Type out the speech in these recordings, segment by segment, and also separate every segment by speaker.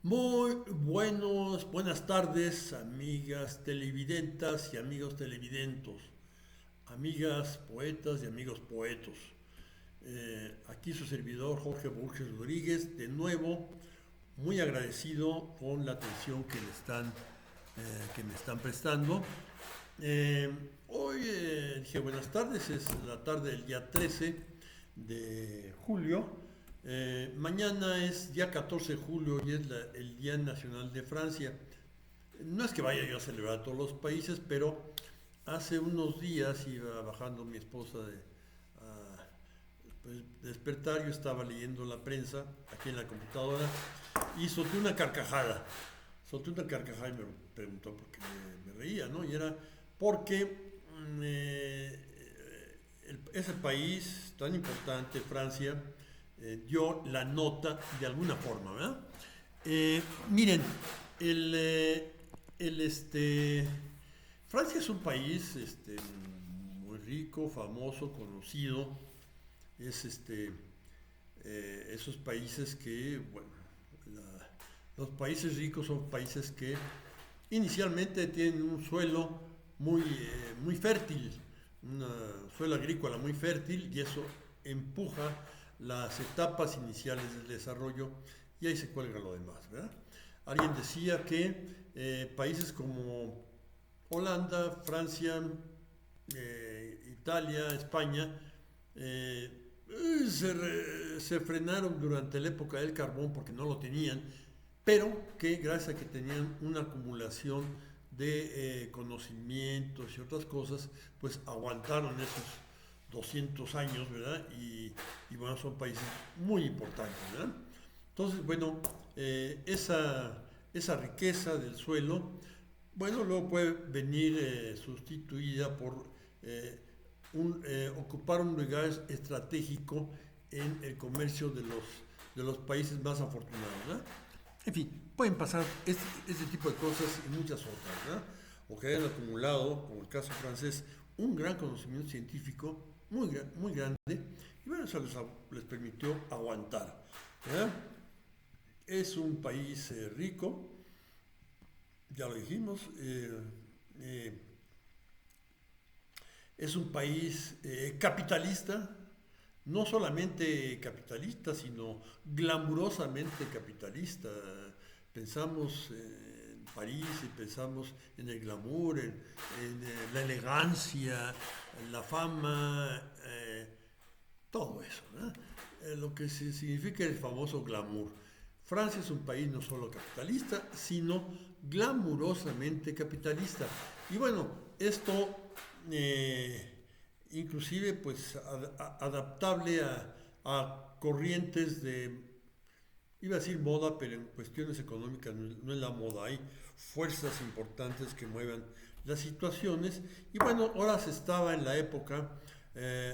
Speaker 1: Buenas tardes, amigas televidentas y amigos televidentos, amigas poetas y amigos poetos. Aquí su servidor Jorge Borges Rodríguez, de nuevo muy agradecido con la atención que me están prestando. Hoy dije buenas tardes, es la tarde del día 13 de julio. Mañana es día 14 de julio y es el Día Nacional de Francia. No es que vaya yo a celebrar a todos los países, pero hace unos días iba bajando mi esposa pues, despertar. Yo estaba leyendo la prensa aquí en la computadora y solté una carcajada. Y me preguntó por qué me reía, ¿no? Y era porque ese país tan importante, Francia, dio la nota de alguna forma, ¿verdad? Miren, el, eh, el, Francia es un país muy rico, famoso, conocido. Es esos países que, bueno, los países ricos son países que inicialmente tienen un suelo muy fértil, un suelo agrícola muy fértil, y eso empuja las etapas iniciales del desarrollo y ahí se cuelga lo demás, ¿verdad? Alguien decía que países como Holanda, Francia, Italia, España, se frenaron durante la época del carbón porque no lo tenían, pero que gracias a que tenían una acumulación de conocimientos y otras cosas, pues aguantaron esos 200 años, ¿verdad? Y bueno, son países muy importantes, ¿verdad? Entonces, bueno, esa riqueza del suelo, bueno, luego puede venir sustituida por ocupar un lugar estratégico en el comercio de los países más afortunados, ¿verdad? En fin, pueden pasar este tipo de cosas y muchas otras, ¿verdad? O que hayan acumulado, como el caso francés, un gran conocimiento científico muy grande, y bueno, eso les permitió aguantar, ¿verdad? Es un país rico, ya lo dijimos, eh, es un país capitalista, no solamente capitalista, sino glamurosamente capitalista. Pensamos en París y pensamos en el glamour, en la elegancia, en la fama, todo eso, ¿no? Lo que significa el famoso glamour. Francia es un país no solo capitalista, sino glamurosamente capitalista. Y bueno, esto inclusive pues adaptable a corrientes de, iba a decir moda, pero en cuestiones económicas no es la moda, hay fuerzas importantes que muevan las situaciones. Y bueno, ahora se estaba en la época,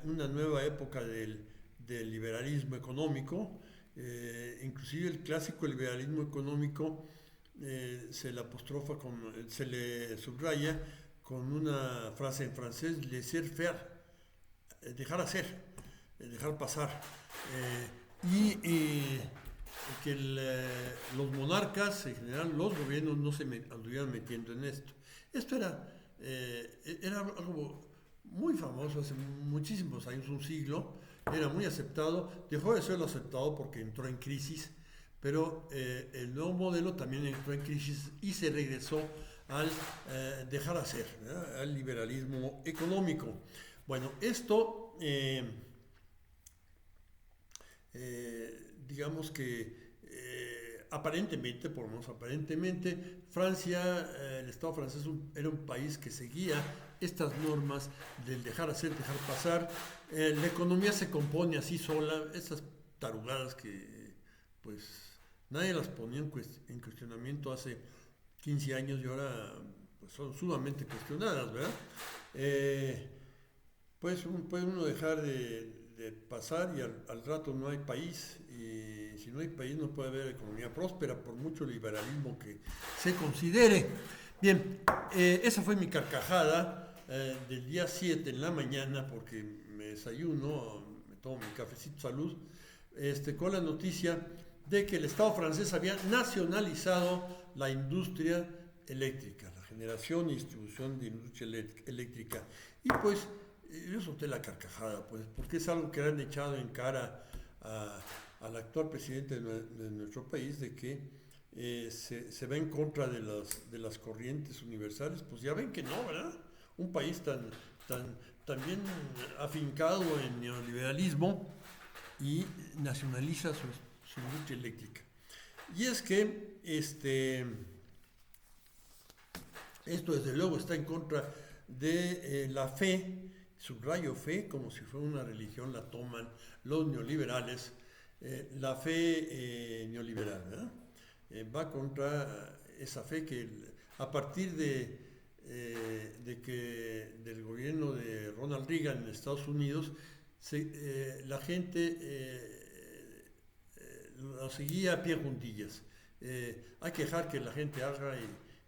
Speaker 1: una nueva época del liberalismo económico. Inclusive el clásico liberalismo económico se le apostrofa, se le subraya con una frase en francés: laisser-faire, dejar hacer, dejar pasar. Y que los monarcas, en general los gobiernos, no se anduvieran metiendo en esto. Esto era algo muy famoso hace muchísimos años, un siglo, era muy aceptado, dejó de serlo aceptado porque entró en crisis, pero el nuevo modelo también entró en crisis y se regresó al dejar hacer, ¿verdad? Al liberalismo económico. Bueno, esto, digamos que aparentemente, por lo menos aparentemente, Francia, el Estado francés era un país que seguía estas normas del dejar hacer, dejar pasar. La economía se compone así sola, esas tarugadas que pues nadie las ponía en cuestionamiento hace 15 años y ahora pues, son sumamente cuestionadas, ¿verdad? Eh, pues puede uno dejar de pasar y al rato no hay país, y si no hay país no puede haber economía próspera por mucho liberalismo que se considere. Bien, esa fue mi carcajada del día 7 en la mañana, porque me desayuno, me tomo mi cafecito salud, con la noticia de que el Estado francés había nacionalizado la industria eléctrica, la generación y distribución de industria eléctrica. Y pues yo solté la carcajada, pues, porque es algo que le han echado en cara al actual presidente de nuestro país, de que se va en contra de las corrientes universales. Pues ya ven que no, ¿verdad? Un país tan bien afincado en neoliberalismo y nacionaliza su industria eléctrica. Y es que esto desde luego está en contra de la fe, subrayo fe, como si fuera una religión, la toman los neoliberales, la fe neoliberal, ¿verdad? Va contra esa fe que a partir de que del gobierno de Ronald Reagan en Estados Unidos, la gente lo seguía a pie juntillas. Hay que dejar que la gente haga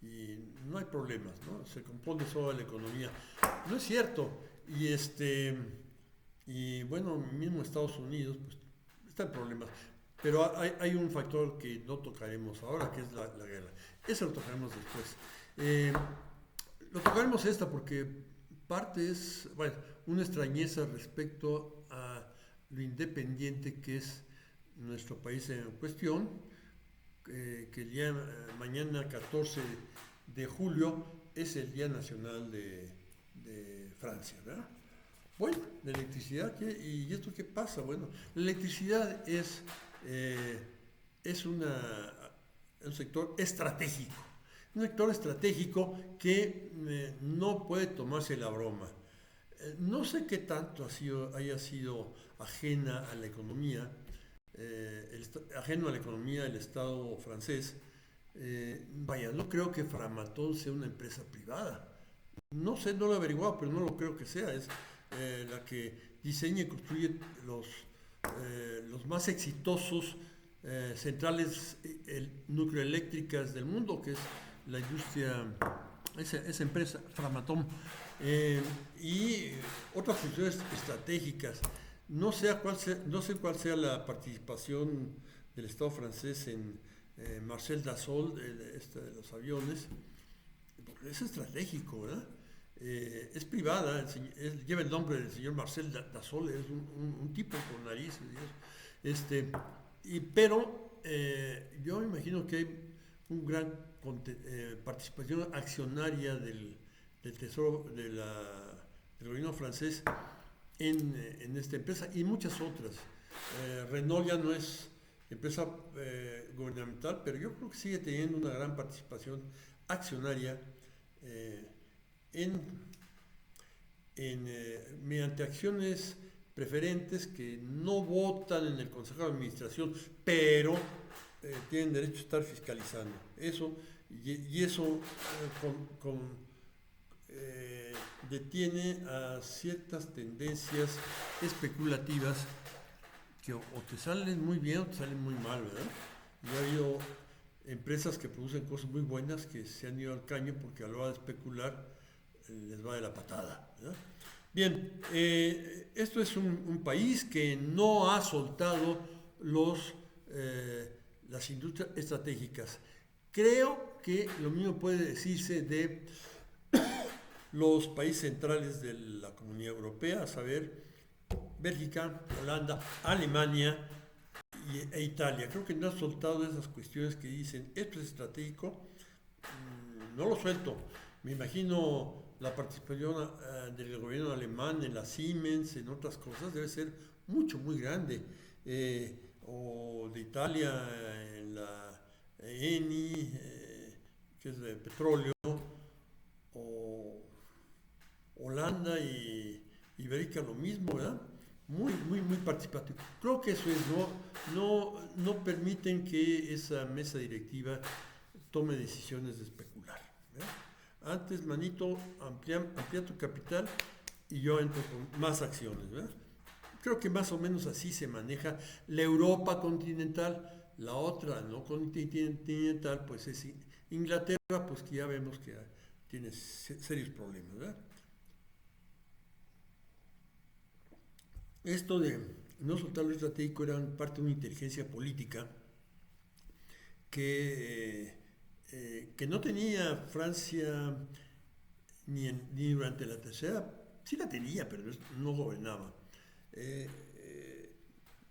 Speaker 1: y no hay problemas, ¿no? Se compone toda la economía. No es cierto. Y bueno, mismo Estados Unidos pues, está en problemas. Pero hay un factor que no tocaremos ahora, que es la guerra. Eso lo tocaremos después. Lo tocaremos porque parte es, bueno, una extrañeza respecto a lo independiente que es nuestro país en cuestión, que el día mañana 14 de julio es el Día Nacional de Francia, ¿verdad? Bueno, la electricidad, ¿y esto qué pasa? Bueno, la electricidad es un sector estratégico, que no puede tomarse la broma. No sé qué tanto haya sido ajena a la economía, ajeno a la economía del Estado francés. Vaya, no creo que Framatome sea una empresa privada. No sé, no lo he averiguado, pero no lo creo que sea. Es la que diseña y construye los más exitosos centrales nucleoeléctricas del mundo, que es la industria, esa empresa, Framatome. Y otras funciones estratégicas. No sé cuál sea la participación del Estado francés en Marcel Dassault, de los aviones. Es estratégico, ¿verdad? Es privada, lleva el nombre del señor Marcel Dassault, es un tipo con nariz. Pero yo me imagino que hay un gran participación accionaria del Tesoro del gobierno francés en esta empresa y muchas otras. Renault ya no es empresa gubernamental, pero yo creo que sigue teniendo una gran participación accionaria mediante acciones preferentes que no votan en el Consejo de Administración, pero tienen derecho a estar fiscalizando. Eso, y eso detiene a ciertas tendencias especulativas que o te salen muy bien o te salen muy mal, ¿verdad? Y ha habido empresas que producen cosas muy buenas que se han ido al caño porque a la hora de especular les va de la patada, ¿verdad? Bien, esto es un país que no ha soltado las industrias estratégicas. Creo que lo mismo puede decirse de los países centrales de la Comunidad Europea, a saber, Bélgica, Holanda, Alemania e Italia. Creo que no han soltado esas cuestiones que dicen, esto es estratégico, no lo suelto. Me imagino la participación del gobierno alemán en la Siemens, en otras cosas, debe ser muy grande. O de Italia en la Eni, que es de petróleo, o Holanda y Ibérica lo mismo, ¿verdad? Muy participativo. Creo que eso es, no permiten que esa mesa directiva tome decisiones de especular, ¿verdad? Antes, manito, amplía tu capital y yo entro con más acciones, ¿verdad? Creo que más o menos así se maneja la Europa continental. La otra no continental, pues es Inglaterra, pues que ya vemos que tiene serios problemas, ¿verdad? Esto de no soltar lo estratégico era parte de una inteligencia política que no tenía Francia ni durante la tercera, sí la tenía, pero no gobernaba. Eh,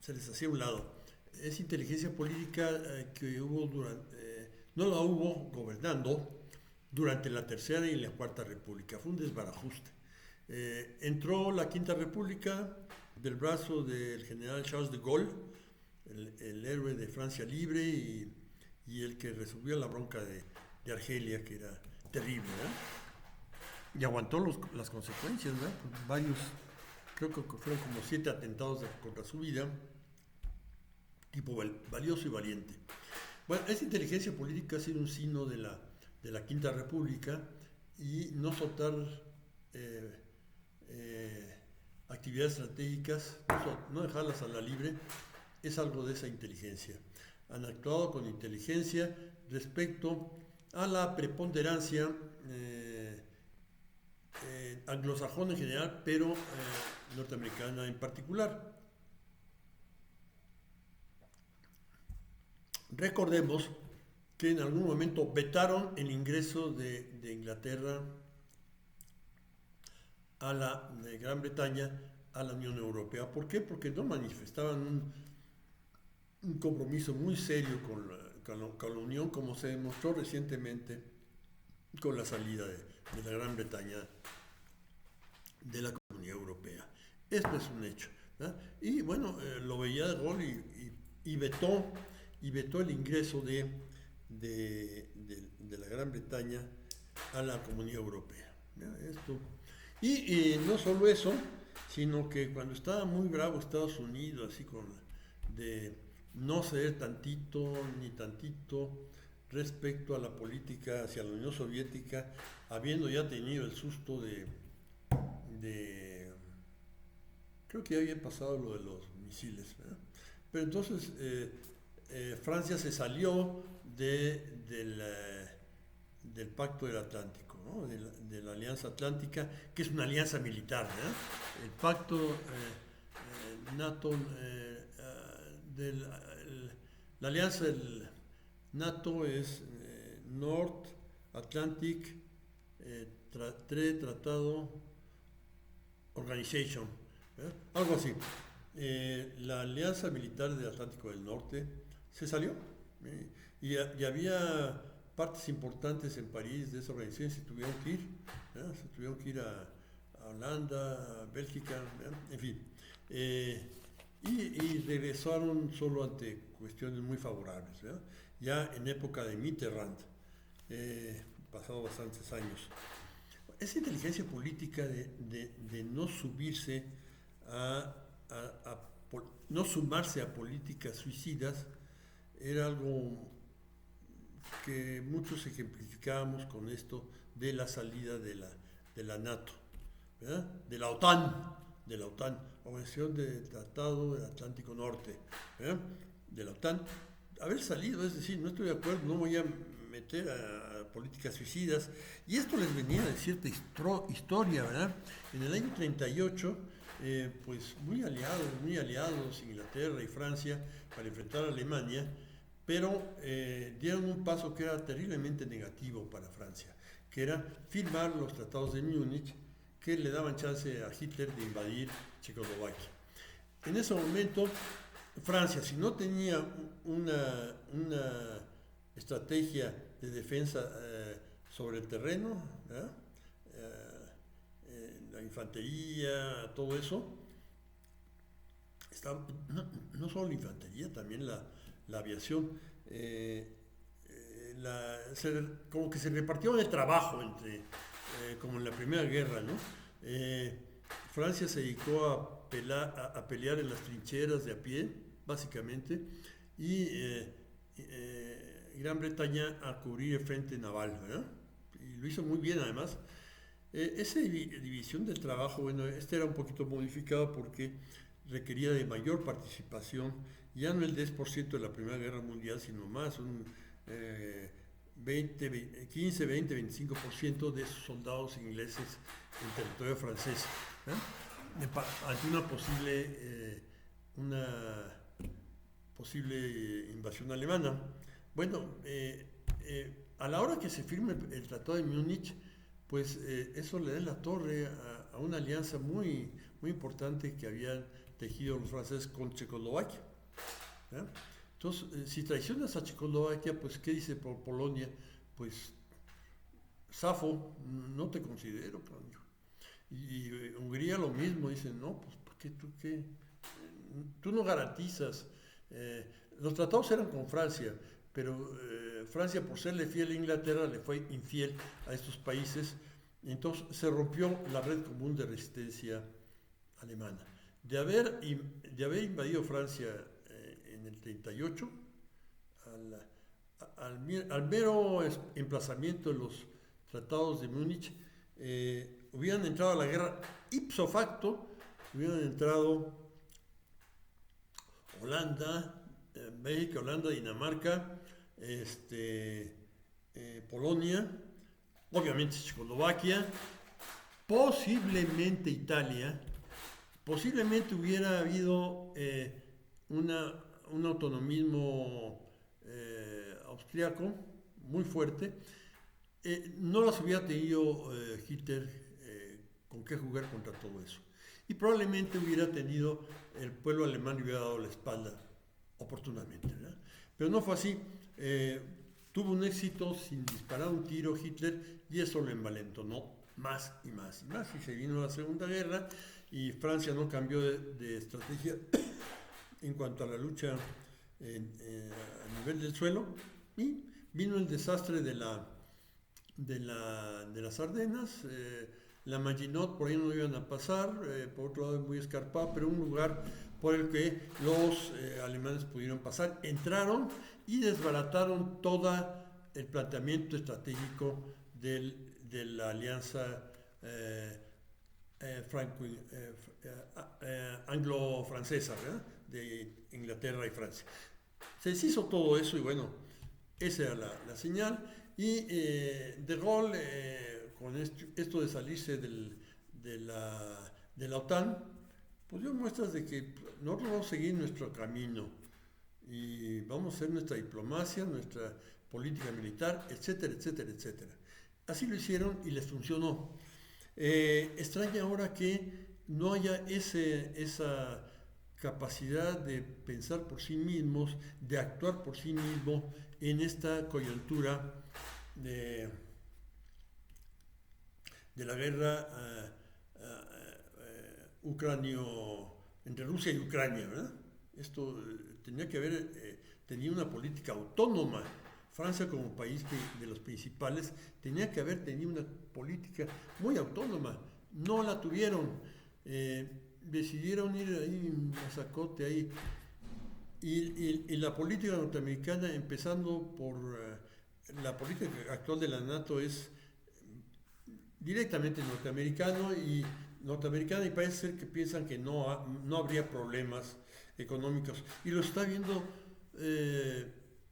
Speaker 1: Se les hacía a un lado. Es inteligencia política que hubo no la hubo gobernando durante la Tercera y la Cuarta República. Fue un desbarajuste. Entró la Quinta República del brazo del general Charles de Gaulle, el héroe de Francia libre y el que resolvió la bronca de Argelia, que era terrible, ¿verdad? Y aguantó las consecuencias, ¿verdad? Varios, creo que fueron como 7 atentados contra su vida, tipo valioso y valiente. Bueno, esa inteligencia política ha sido un signo de la Quinta República y no soltar actividades estratégicas, no dejarlas a la libre, es algo de esa inteligencia. Han actuado con inteligencia respecto a la preponderancia anglosajona en general, pero norteamericana en particular. Recordemos que en algún momento vetaron el ingreso de Inglaterra de Gran Bretaña a la Unión Europea. ¿Por qué? Porque no manifestaban un compromiso muy serio con la Unión, como se demostró recientemente con la salida de la Gran Bretaña de la Comunidad Europea. Esto es un hecho, ¿verdad? Y bueno, lo veía de Gaulle y vetó el ingreso de la Gran Bretaña a la Comunidad Europea. Esto. Y no solo eso, sino que cuando estaba muy bravo Estados Unidos, así de no ceder tantito ni tantito respecto a la política hacia la Unión Soviética, habiendo ya tenido el susto creo que ya había pasado lo de los misiles, ¿verdad? Pero entonces Francia se salió del Pacto del Atlántico, ¿no? de la Alianza Atlántica, que es una alianza militar, ¿verdad? El Pacto NATO, la alianza del NATO es North Atlantic Tratado Organization, ¿verdad? Algo así. La Alianza Militar del Atlántico del Norte se salió y había partes importantes en París de esa organización, se tuvieron que ir, ¿verdad? Se tuvieron que ir a Holanda, a Bélgica, ¿verdad? En fin. Y regresaron solo ante cuestiones muy favorables, ¿verdad? Ya en época de Mitterrand, pasado bastantes años. Esa inteligencia política de no subirse no sumarse a políticas suicidas era algo que muchos ejemplificábamos con esto de la salida de la NATO, ¿verdad? De la OTAN, Organización del Tratado del Atlántico Norte, ¿verdad? De la OTAN. Haber salido, es decir, no estoy de acuerdo, no voy a meter a políticas suicidas, y esto les venía de cierta historia, ¿verdad? En el año 38, pues muy aliados Inglaterra y Francia para enfrentar a Alemania, pero dieron un paso que era terriblemente negativo para Francia, que era firmar los tratados de Múnich, que le daban chance a Hitler de invadir Checoslovaquia. En ese momento, Francia, si no tenía una estrategia de defensa sobre el terreno, la infantería, todo eso, no solo la infantería, también la aviación, como que se repartió el trabajo como en la Primera Guerra, ¿no? Francia se dedicó a pelear en las trincheras de a pie, básicamente, y Gran Bretaña a cubrir el frente naval, ¿verdad? Y lo hizo muy bien, además. Esa división del trabajo, bueno, era un poquito modificado porque requería de mayor participación, ya no el 10% de la Primera Guerra Mundial, sino más, un 15, 20, 25% de esos soldados ingleses en territorio francés, ante una posible invasión alemana. Bueno, a la hora que se firme el Tratado de Múnich, pues eso le da en la torre a una alianza muy, muy importante que habían tejido los franceses con Checoslovaquia. ¿Ya? Entonces, si traicionas a Checoslovaquia, pues ¿qué dice por Polonia? Pues Safo, no te considero, cabrón. Y Hungría lo mismo, dicen, no, pues ¿por qué tú qué? Tú no garantizas. eh, los tratados eran con Francia, pero Francia, por serle fiel a Inglaterra, le fue infiel a estos países. Y entonces se rompió la red común de resistencia alemana. De haber invadido Francia en el 38, al mero emplazamiento de los tratados de Múnich, hubieran entrado a la guerra ipso facto, hubieran entrado Holanda, Bélgica, Holanda, Dinamarca, Polonia, obviamente Checoslovaquia, posiblemente Italia, posiblemente hubiera habido una, un autonomismo austriaco muy fuerte. No las hubiera tenido Hitler con qué jugar contra todo eso. Y probablemente hubiera tenido, el pueblo alemán le hubiera dado la espalda oportunamente, ¿verdad? Pero no fue así. Tuvo un éxito sin disparar un tiro Hitler y eso lo envalentonó más y más y más. Y se vino la Segunda Guerra y Francia no cambió de estrategia en cuanto a la lucha a nivel del suelo y vino el desastre de las Ardenas. La Maginot por ahí no iban a pasar, por otro lado es muy escarpado, pero un lugar por el que los alemanes pudieron pasar. Entraron y desbarataron todo el planteamiento estratégico de la alianza anglo-francesa, ¿verdad? De Inglaterra y Francia. Se deshizo todo eso y bueno, esa era la señal. Y De Gaulle, con esto de salirse de la OTAN, pues dio muestras de que nosotros vamos a seguir nuestro camino y vamos a hacer nuestra diplomacia, nuestra política militar, etcétera, etcétera, etcétera. Así lo hicieron y les funcionó. Extraña ahora que no haya esa capacidad de pensar por sí mismos, de actuar por sí mismos en esta coyuntura de la guerra entre Rusia y Ucrania, ¿verdad? Esto tenía que haber tenido una política autónoma. Francia como país de los principales tenía que haber tenido una política muy autónoma. No la tuvieron. Decidieron ir ahí a sacote ahí. Y la política norteamericana, empezando por la política actual de la NATO, es directamente norteamericana y parece ser que piensan que no habría problemas económicos. Y lo está viendo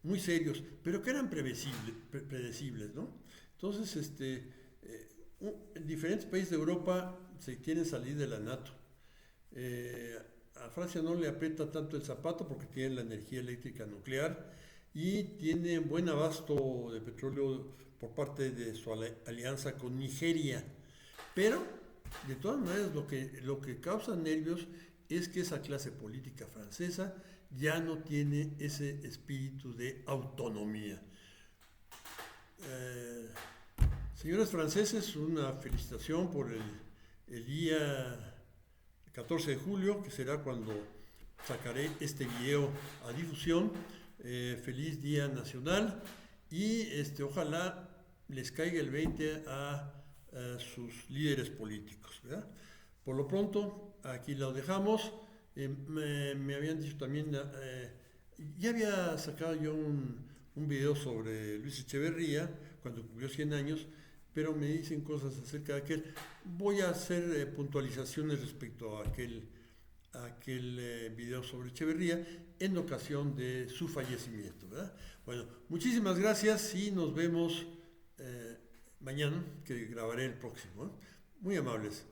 Speaker 1: muy serios, pero que eran predecibles, ¿no? Entonces, diferentes países de Europa se quieren salir de la NATO. A Francia no le aprieta tanto el zapato porque tiene la energía eléctrica nuclear y tiene buen abasto de petróleo por parte de su alianza con Nigeria. Pero, de todas maneras, lo que causa nervios es que esa clase política francesa ya no tiene ese espíritu de autonomía. Señores franceses, una felicitación por el día 14 de julio, que será cuando sacaré este video a difusión. Feliz Día Nacional y ojalá les caiga el 20 a sus líderes políticos, ¿verdad? Por lo pronto, aquí lo dejamos. Me habían dicho también, ya había sacado yo un video sobre Luis Echeverría cuando cumplió 100 años, pero me dicen cosas acerca de aquel. Voy a hacer puntualizaciones respecto a aquel video sobre Echeverría en ocasión de su fallecimiento, ¿verdad? Bueno, muchísimas gracias y nos vemos mañana, que grabaré el próximo, ¿eh? Muy amables.